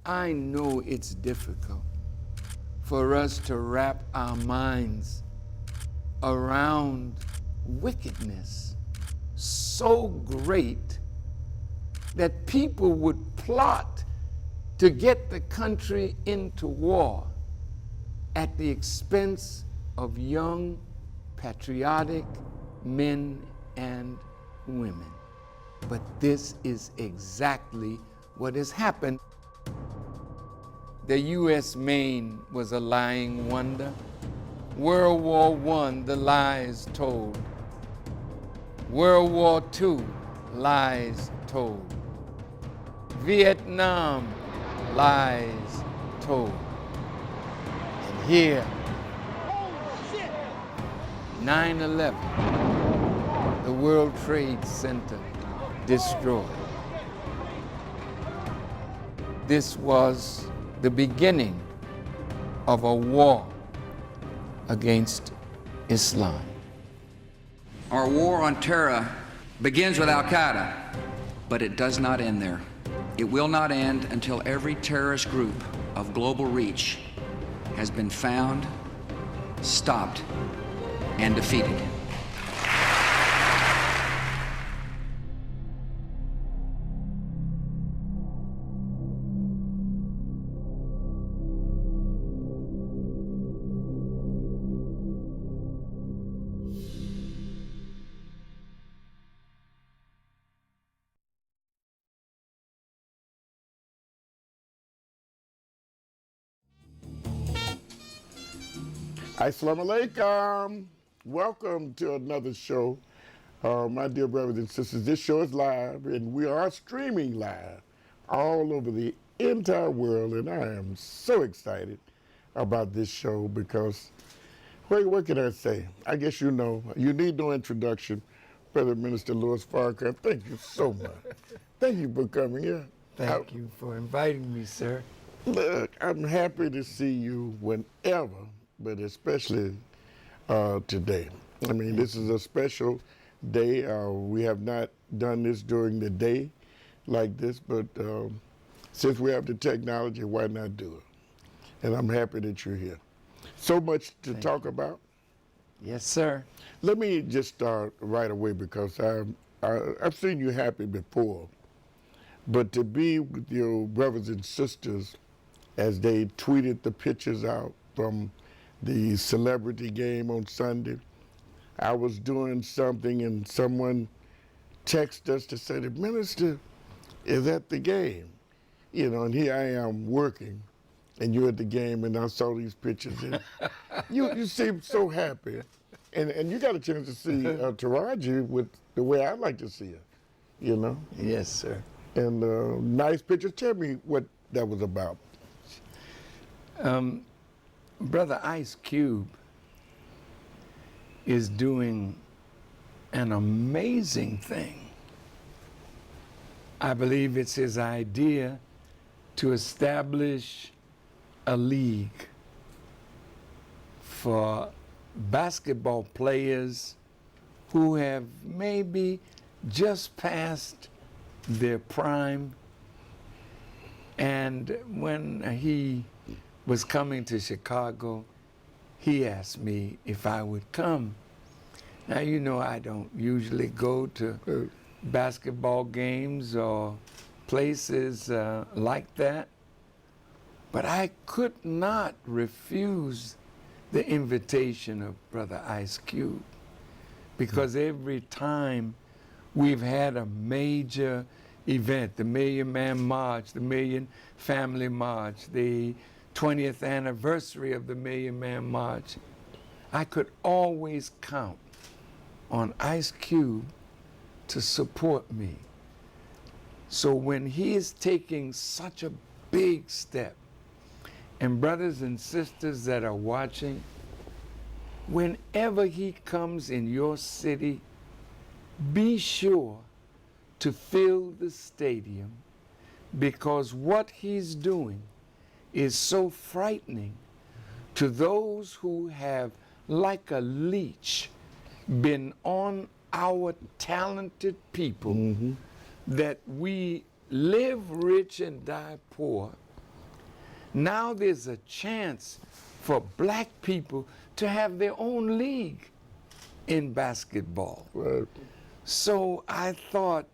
I know it's difficult for us to wrap our minds around wickedness so great that people would plot to get the country into war at the expense of young, patriotic men and women. But this is exactly what has happened. The U.S. Maine was a lying wonder. World War I, the lies told. World War II, lies told. Vietnam, lies told. And here, 9/11, the World Trade Center destroyed. This was the beginning of a war against Islam. Our war on terror begins with Al-Qaeda, but it does not end there. It will not end until every terrorist group of global reach has been found, stopped, and defeated. Assalamu alaikum. Welcome to another show. My dear brothers and sisters, this show is live and we are streaming live all over the entire world, and I am so excited about this show because, what can I say? I guess you know, you need no introduction. Brother Minister Louis Farrakhan, thank you so much. Thank you for coming here. Thank you for inviting me, sir. Look, I'm happy to see you whenever, but especially today. I mean, this is a special day. We have not done this during the day like this, but since we have the technology, why not do it? And I'm happy that you're here. So much to talk about. Yes, sir. Let me just start right away because I've seen you happy before, but to be with your brothers and sisters as they tweeted the pictures out from the celebrity game on Sunday. I was doing something and someone texted us to say the minister is at the game, you know, and here I am working and you're at the game and I saw these pictures and you seem so happy. And you got a chance to see Taraji with the way I like to see her, you know? Yes, sir. And nice pictures. Tell me what that was about. Brother Ice Cube is doing an amazing thing. I believe it's his idea to establish a league for basketball players who have maybe just passed their prime. And when he was coming to Chicago, he asked me if I would come. Now, you know, I don't usually go to basketball games or places like that, but I could not refuse the invitation of Brother Ice Cube, because every time we've had a major event, the Million Man March, the Million Family March, the 20th anniversary of the Million Man March, I could always count on Ice Cube to support me. So when he is taking such a big step, and brothers and sisters that are watching, whenever he comes in your city, be sure to fill the stadium, because what he's doing is so frightening to those who have, like a leech, been on our talented people, that we live rich and die poor Now there's a chance for black people to have their own league in basketball. Right. So I thought,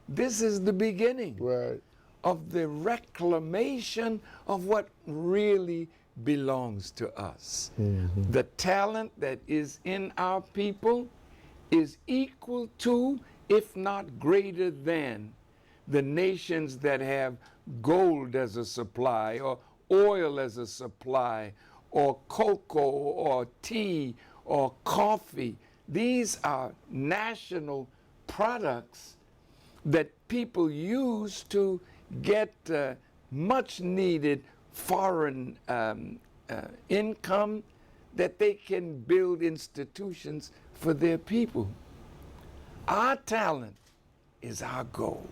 this is the beginning Right. of the reclamation of what really belongs to us. The talent that is in our people is equal to, if not greater than, the nations that have gold as a supply, or oil as a supply, or cocoa, or tea, or coffee. These are national products that people use to get much needed foreign income, that they can build institutions for their people. Our talent is our gold.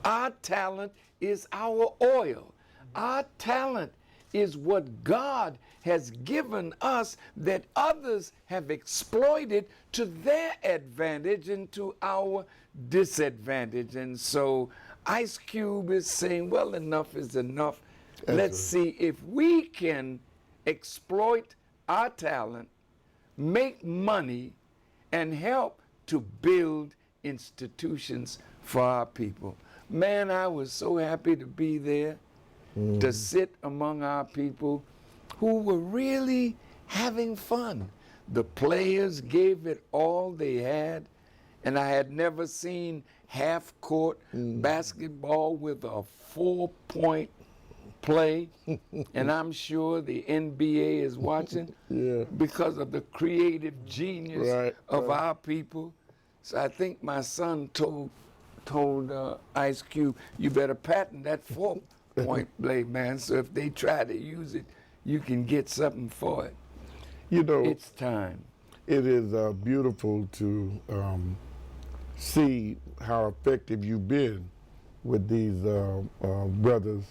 Our talent is our oil. Our talent is what God has given us that others have exploited to their advantage and to our disadvantage. And so Ice Cube is saying, well, enough is enough. Let's see if we can exploit our talent, make money, and help to build institutions for our people. Man, I was so happy to be there, to sit among our people who were really having fun. The players gave it all they had, and I had never seen half-court basketball with a 4-point play, and I'm sure the NBA is watching because of the creative genius of our people. So I think my son told Ice Cube, you better patent that 4-point play, man, so if they try to use it, you can get something for it. You know, It's time. it is beautiful to see how effective you've been with these brothers.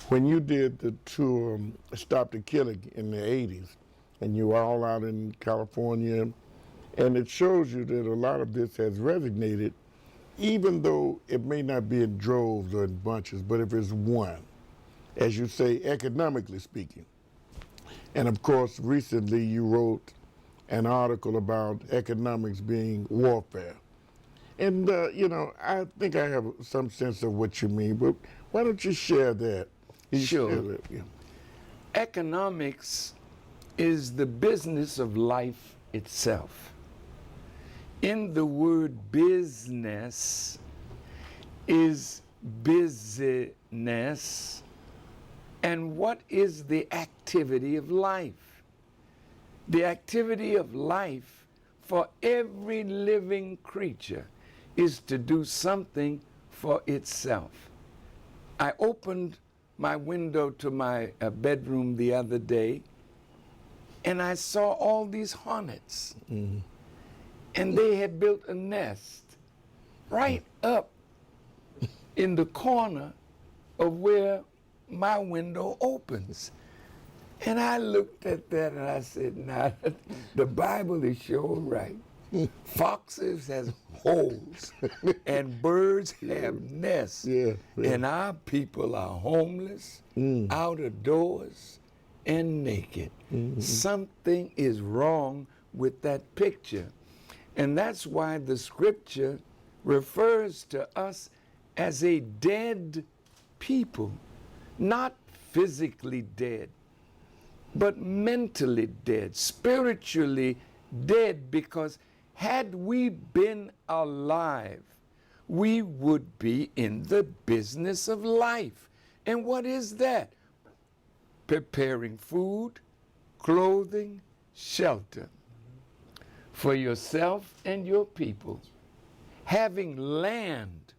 When you did the tour, Stop the Killing in the 80s, and you were all out in California, and it shows you that a lot of this has resonated, even though it may not be in droves or in bunches, but if it's one, as you say, economically speaking. And of course, recently you wrote an article about economics being warfare. And, you know, I think I have some sense of what you mean, but why don't you share that? Sure. Economics is the business of life itself. In the word business is business, and what is the activity of life? The activity of life for every living creature is to do something for itself. I opened my window to my bedroom the other day, and I saw all these hornets. And they had built a nest right up in the corner of where my window opens. And I looked at that and I said, nah, the Bible is sure right. Foxes has holes and birds have nests. And our people are homeless, out of doors, and naked. Something is wrong with that picture. And that's why the scripture refers to us as a dead people, not physically dead, but mentally dead, spiritually dead, because had we been alive, we would be in the business of life. And what is that? Preparing food, clothing, shelter for yourself and your people. Having land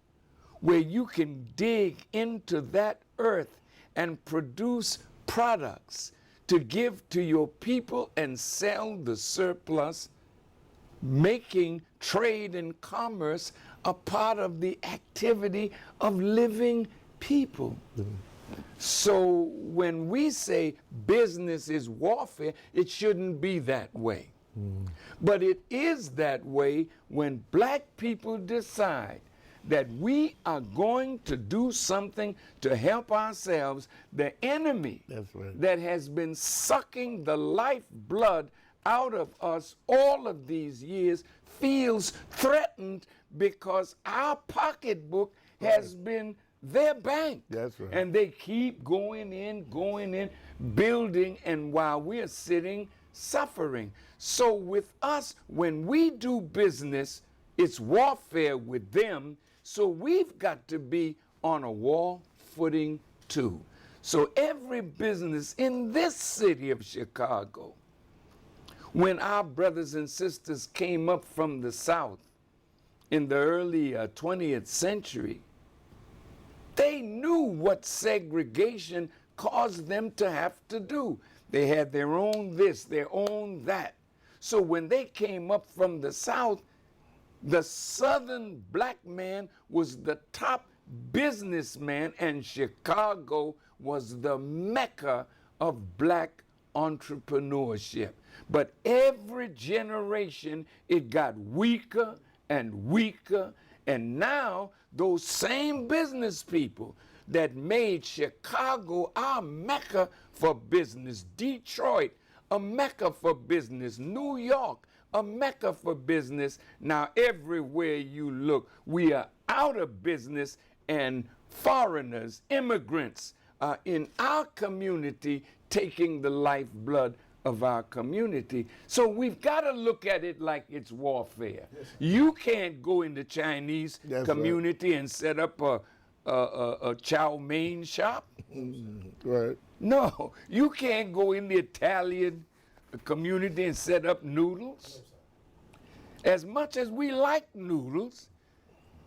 where you can dig into that earth and produce products to give to your people and sell the surplus, making trade and commerce a part of the activity of living people. So when we say business is warfare, it shouldn't be that way. But it is that way when black people decide that we are going to do something to help ourselves, the enemy That's right. that has been sucking the lifeblood out of us all of these years feels threatened because our pocketbook has been their bank. That's right. And they keep going in, building, and while we're sitting, suffering. So with us, when we do business, it's warfare with them. So we've got to be on a war footing too. So every business in this city of Chicago, when our brothers and sisters came up from the South in the early 20th century, they knew what segregation caused them to have to do. They had their own this, their own that. So when they came up from the South, the Southern black man was the top businessman, and Chicago was the mecca of black entrepreneurship. But every generation, it got weaker and weaker, and now those same business people that made Chicago our mecca for business, Detroit, a mecca for business, New York, a mecca for business. Now everywhere you look, we are out of business, and foreigners, immigrants are in our community taking the lifeblood of our community. So we've got to look at it like it's warfare. Yes. You can't go in the Chinese community and set up a chow mein shop. Right. No, you can't go in the Italian community and set up noodles. As much as we like noodles,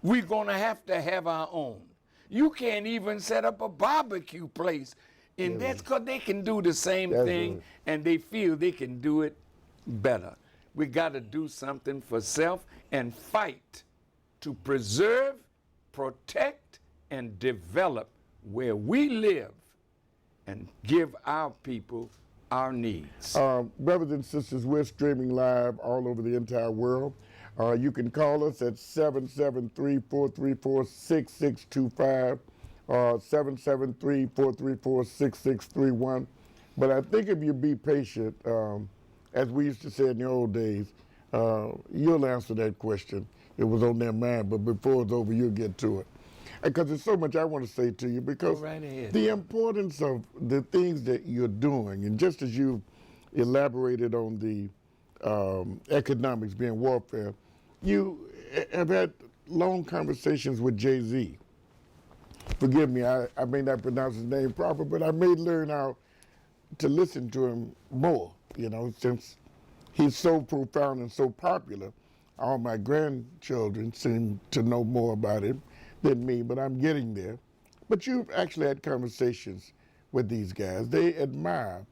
we're going to have our own. You can't even set up a barbecue place. And that's because they can do the same thing, and they feel they can do it better. We got to do something for self and fight to preserve, protect, and develop where we live and give our people our needs. Brothers and sisters, we're streaming live all over the entire world. You can call us at 773-434-6625. 773-434-6631. But I think if you be patient, as we used to say in the old days, you'll answer that question. It was on their mind, but before it's over, you'll get to it. Because there's so much I want to say to you, because the importance of the things that you're doing, and just as you elaborated on the economics being warfare, you have had long conversations with Jay-Z. Forgive me, I may not pronounce his name proper, but I may learn how to listen to him more, since he's so profound and so popular. All my grandchildren seem to know more about him than me, but I'm getting there. But you've actually had conversations with these guys. They admire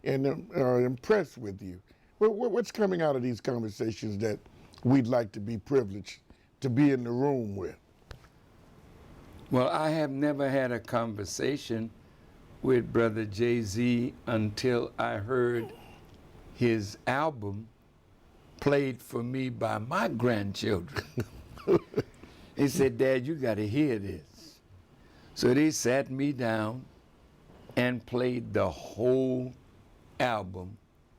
and are impressed with you. What's coming out of these conversations that we'd like to be privileged to be in the room with? Well, I have never had a conversation with Brother Jay-Z until I heard his album played for me by my grandchildren. He said, "Dad, you got to hear this." So they sat me down and played the whole album,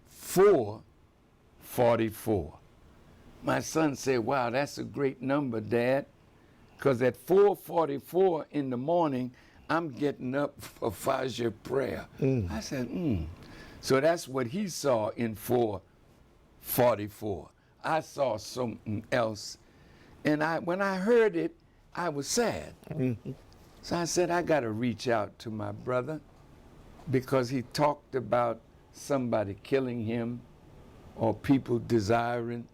444. My son said, "Wow, that's a great number, Dad. Because at 4:44 in the morning, I'm getting up for Fajr prayer." I said, So that's what he saw in 4:44. I saw something else. And when I heard it, I was sad. So I said, I got to reach out to my brother, because he talked about somebody killing him or people desiring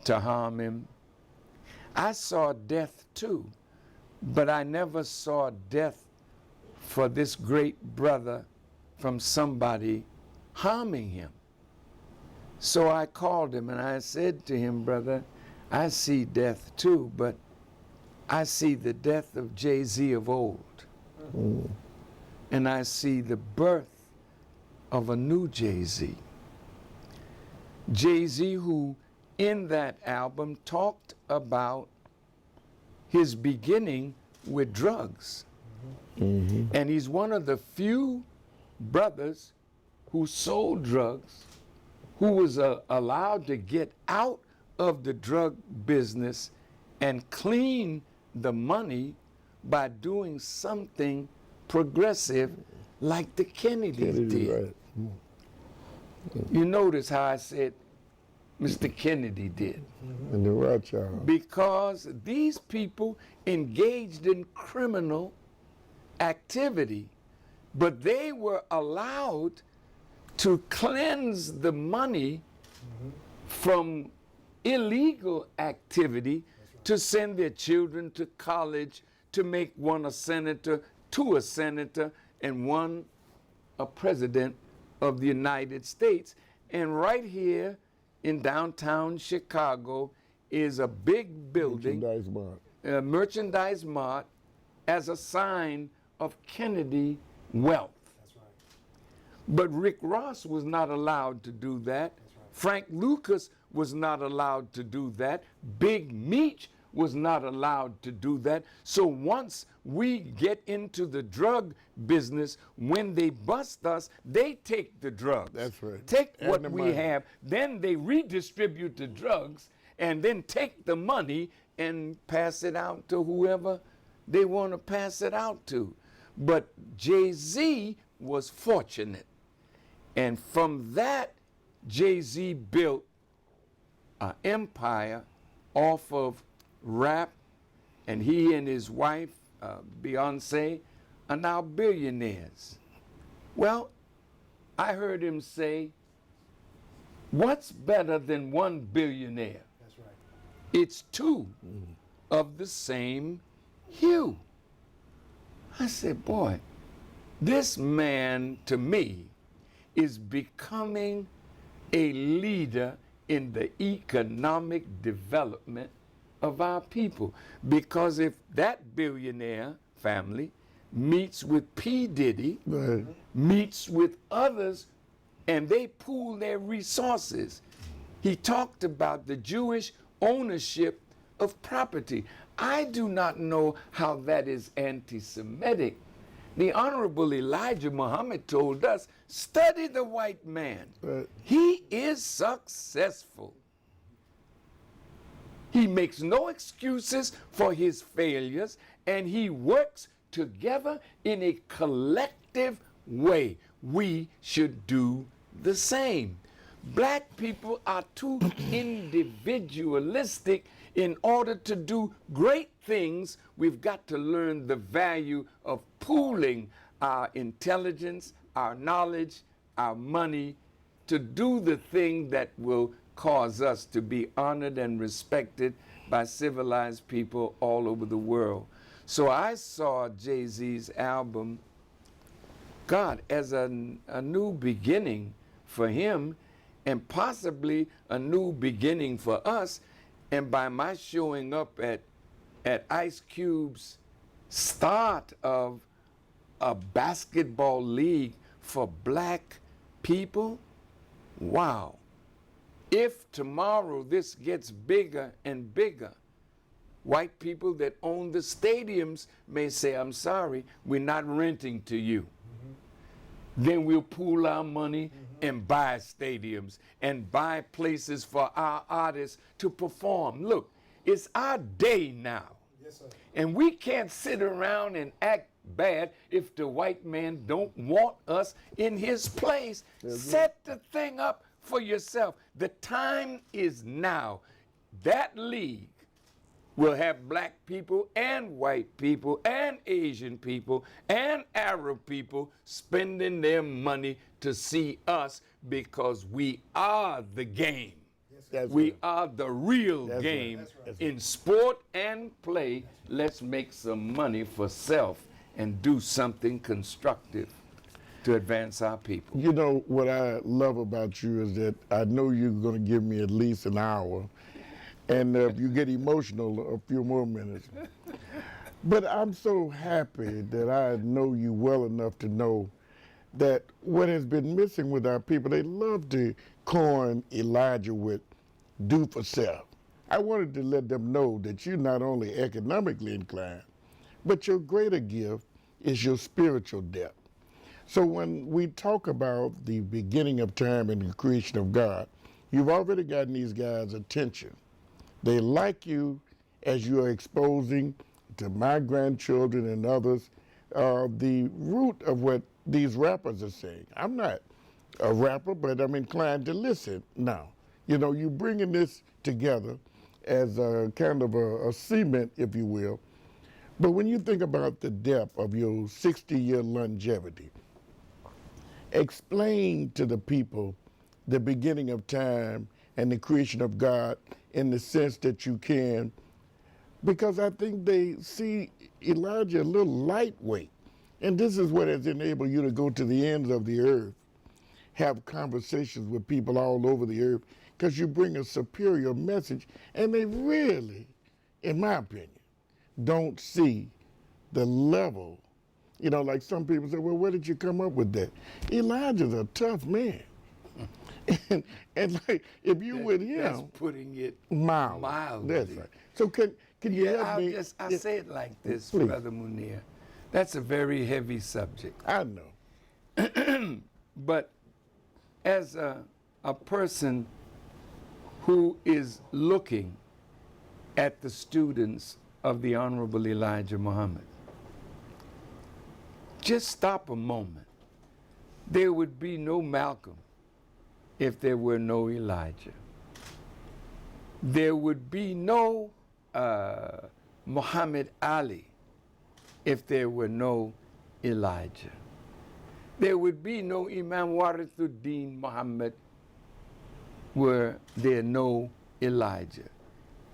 to harm him. I saw death too, but I never saw death for this great brother from somebody harming him. So I called him and I said to him, "Brother, I see death too, but I see the death of Jay-Z of old. And I see the birth of a new Jay-Z. Jay-Z who in that album talked about his beginning with drugs. And he's one of the few brothers who sold drugs, who was allowed to get out of the drug business and clean the money by doing something progressive like the Kennedys did. Right. You notice how I said Mr. Kennedy did. And the Rothschild. Because these people engaged in criminal activity, but they were allowed to cleanse the money from illegal activity to send their children to college, to make one a senator, two a senator, and one a president of the United States. And right here in downtown Chicago is a big building, a merchandise mart, as a sign of Kennedy wealth. That's right. But Rick Ross was not allowed to do that. Frank Lucas was not allowed to do that. Big Meech was not allowed to do that. So once we get into the drug business, when they bust us, they take the drugs. That's right. Take And what the we money. have, then they redistribute the drugs, and then take the money and pass it out to whoever they want to pass it out to. But Jay-Z was fortunate. And from that, Jay-Z built an empire off of rap, and he and his wife, Beyonce, are now billionaires. Well, I heard him say, what's better than one billionaire? That's right. It's two of the same hue. I said, boy, this man, to me, is becoming a leader in the economic development of our people. Because if that billionaire family meets with P. Diddy, Right. meets with others, and they pool their resources. He talked about the Jewish ownership of property. I do not know how that is anti-Semitic. The Honorable Elijah Muhammad told us, study the white man. Right. He is successful. He makes no excuses for his failures, and he works together in a collective way. We should do the same. Black people are too individualistic. In order to do great things, we've got to learn the value of pooling our intelligence, our knowledge, our money, to do the thing that will cause us to be honored and respected by civilized people all over the world. So I saw Jay-Z's album, God, as a new beginning for him, and possibly a new beginning for us. And by my showing up at Ice Cube's start of a basketball league for black people, wow. If tomorrow this gets bigger and bigger, white people that own the stadiums may say, I'm sorry, we're not renting to you. Then we'll pool our money and buy stadiums and buy places for our artists to perform. Look, it's our day now. Yes, sir. And we can't sit around and act bad if the white man don't want us in his place. Set the thing up for yourself. The time is now. That league will have black people and white people and Asian people and Arab people spending their money to see us, because we are the game. That's We right. are the real That's right. game. That's right. In sport and play. Let's make some money for self and do something constructive to advance our people. You know, what I love about you is that I know you're going to give me at least an hour, and you get emotional a few more minutes. But I'm so happy that I know you well enough to know that what has been missing with our people, they love to coin Elijah with do for self. I wanted to let them know that you're not only economically inclined, but your greater gift is your spiritual depth. So when we talk about the beginning of time and the creation of God, you've already gotten these guys' attention. They like you as you are exposing to my grandchildren and others the root of what these rappers are saying. I'm not a rapper, but I'm inclined to listen now. You know, you bringing this together as a kind of a cement, if you will. But when you think about the depth of your 60-year longevity, explain to the people the beginning of time and the creation of God in the sense that you can, because I think they see Elijah a little lightweight. And this is what has enabled you to go to the ends of the earth, have conversations with people all over the earth, because you bring a superior message, and they really, in my opinion, don't see the level. You know, like some people say, well, where did you come up with that? Elijah's a tough man. and like, if you with him, that's putting it mildly. That's right. So can you help me? I'll say it like this, please. Brother Munir. That's a very heavy subject. I know. But as a person who is looking at the students of the Honorable Elijah Muhammad, just stop a moment. There would be no Malcolm if there were no Elijah. There would be no Muhammad Ali if there were no Elijah. There would be no Imam Warithuddin Muhammad were there no Elijah.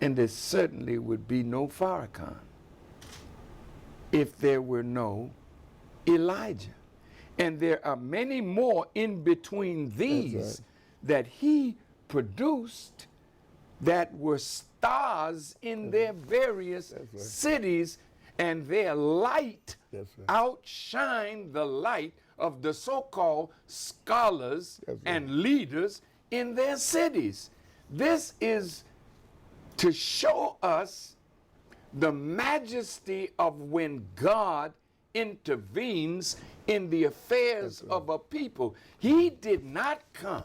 And there certainly would be no Farrakhan if there were no Elijah. And there are many more in between these that he produced that were stars in their various cities, and their light outshined the light of the so-called scholars and leaders in their cities. This is to show us the majesty of when God intervenes in the affairs of a people. He did not come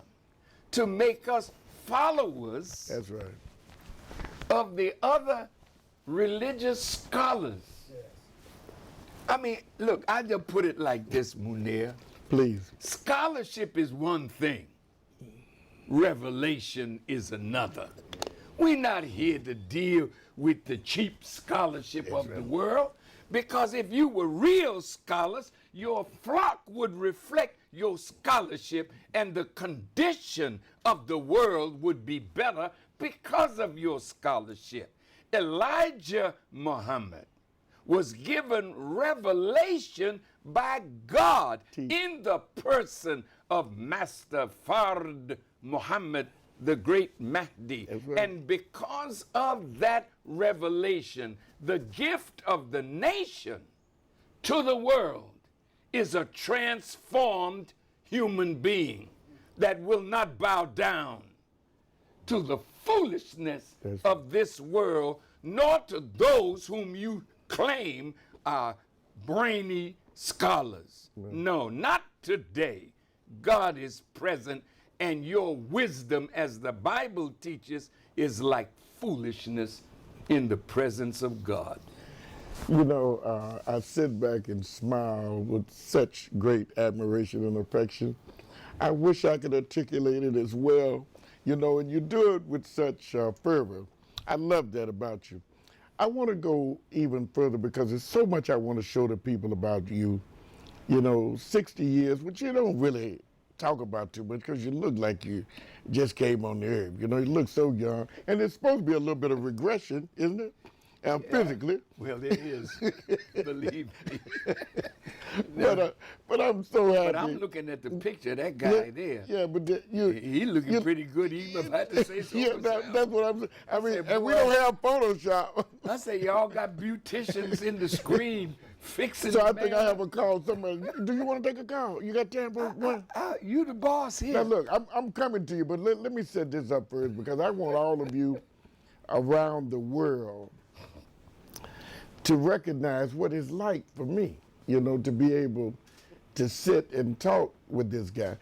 to make us followers of the other religious scholars. I mean, look, I just put it like this, Munir. Please. Scholarship is one thing. Revelation is another. We're not here to deal with the cheap scholarship of the world, because if you were real scholars, your flock would reflect your scholarship, and the condition of the world would be better because of your scholarship. Elijah Muhammad was given revelation by God in the person of Master Fard Muhammad, the great Mahdi. And because of that revelation, the gift of the nation to the world is a transformed human being that will not bow down to the foolishness of this world, nor to those whom you claim are brainy scholars. No, not today. God is present, and your wisdom, as the Bible teaches, is like foolishness in the presence of God. You know, I sit back and smile with such great admiration and affection. I wish I could articulate it as well, you know, and you do it with such fervor. I love that about you. I want to go even further because there's so much I want to show the people about you. You know, 60 years, which you don't really talk about too much because you look like you just came on the earth. You know, you look so young. And it's supposed to be a little bit of regression, isn't it? Physically. Well, it is, believe me. But I'm so happy. But I'm looking at the picture of that guy there. Yeah, but he looking pretty good, even if I had to say so. Yeah, that's what I'm saying. I mean, and we don't have Photoshop. I say y'all got beauticians in the screen fixing. So I think I have a call. Somebody, do you want to take a call? You got time for one? You the boss here. Now look, I'm coming to you, but let me set this up first because I want all of you around the world to recognize what it's like for me, to be able to sit and talk with this guy.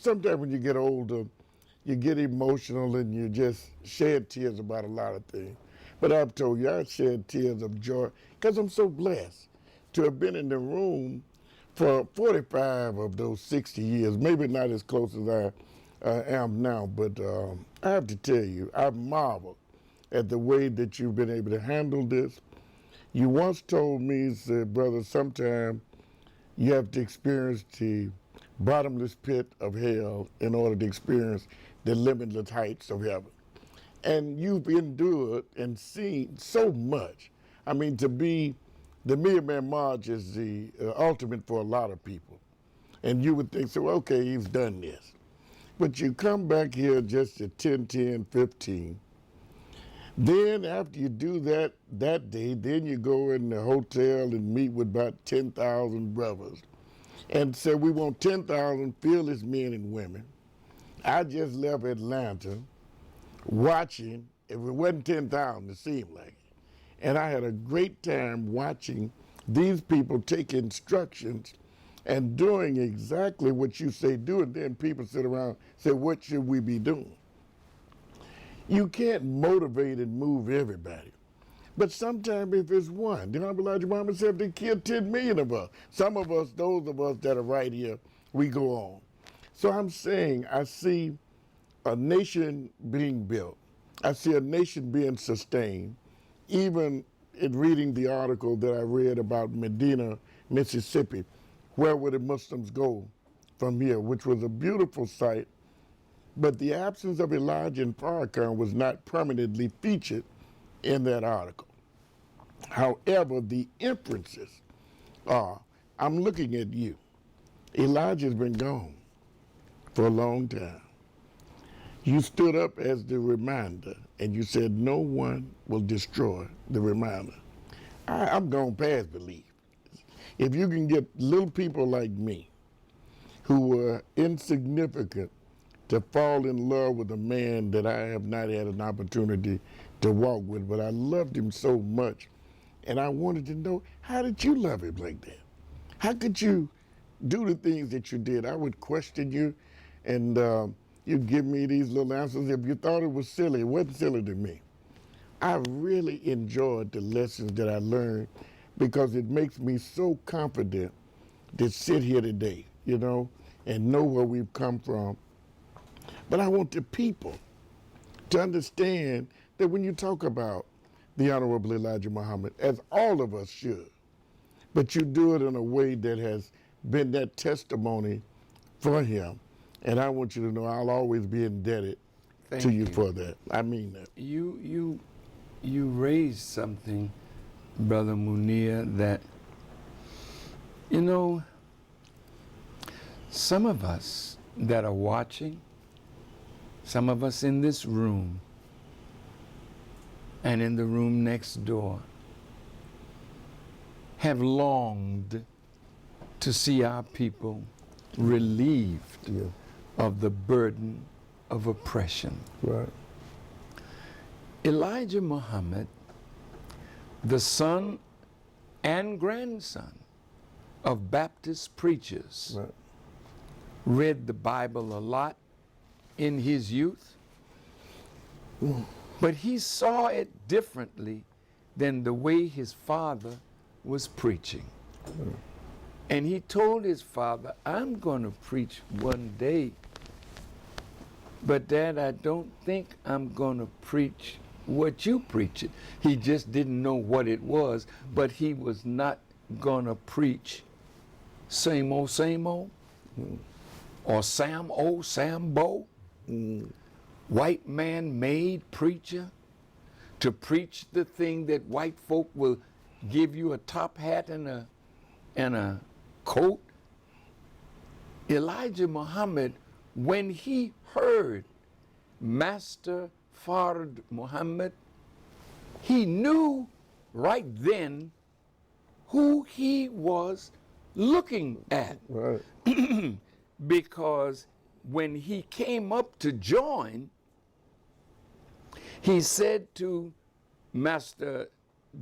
Sometimes when you get older, you get emotional and you just shed tears about a lot of things. But I've told you, I shed tears of joy because I'm so blessed to have been in the room for 45 of those 60 years, maybe not as close as I am now, but I have to tell you, I've marveled at the way that you've been able to handle this. You once told me, said, brother, sometime you have to experience the bottomless pit of hell in order to experience the limitless heights of heaven. And you've endured and seen so much. I mean, to be the Million Man March is the ultimate for a lot of people. And you would think, so, okay, he's done this. But you come back here just at 10, 10, 15. Then after you do that day, then you go in the hotel and meet with about 10,000 brothers and say, we want 10,000 fearless men and women. I just left Atlanta watching, if it wasn't 10,000, it seemed like it. And I had a great time watching these people take instructions and doing exactly what you say do, and then people sit around and say, what should we be doing? You can't motivate and move everybody. But sometimes if it's one, the Honorable Elijah Muhammad said they killed 10 million of us. Some of us, those of us that are right here, we go on. So I'm saying I see a nation being built. I see a nation being sustained. Even in reading the article that I read about Medina, Mississippi, where would the Muslims go from here, which was a beautiful sight. But the absence of Elijah and Farrakhan was not permanently featured in that article. However, the inferences are, I'm looking at you. Elijah's been gone for a long time. You stood up as the reminder, and you said no one will destroy the reminder. I'm gone past belief. If you can get little people like me, who were insignificant, to fall in love with a man that I have not had an opportunity to walk with, but I loved him so much, and I wanted to know, how did you love him like that? How could you do the things that you did? I would question you, and you'd give me these little answers. If you thought it was silly, it wasn't silly to me. I really enjoyed the lessons that I learned because it makes me so confident to sit here today, and know where we've come from. But I want the people to understand that when you talk about the Honorable Elijah Muhammad, as all of us should, but you do it in a way that has been that testimony for him. And I want you to know I'll always be indebted to you for that. I mean that. You raised something, Brother Munir, that, some of us that are watching, some of us in this room and in the room next door have longed to see our people relieved of the burden of oppression. Right. Elijah Muhammad, the son and grandson of Baptist preachers, Right. read the Bible a lot in his youth, but he saw it differently than the way his father was preaching. And he told his father, I'm going to preach one day, but Dad, I don't think I'm going to preach what you preach it. He just didn't know what it was, but he was not going to preach same old, or Sambo, white man made preacher, to preach the thing that white folk will give you a top hat and a coat. Elijah Muhammad, when he heard Master Fard Muhammad, he knew right then who he was looking at. Right. Because when he came up to join, He said to Master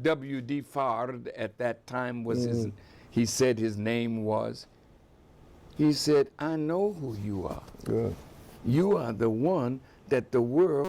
W.D. Fard at that time was his, he said his name was, he said, I know who you are. Good. You are the one that the world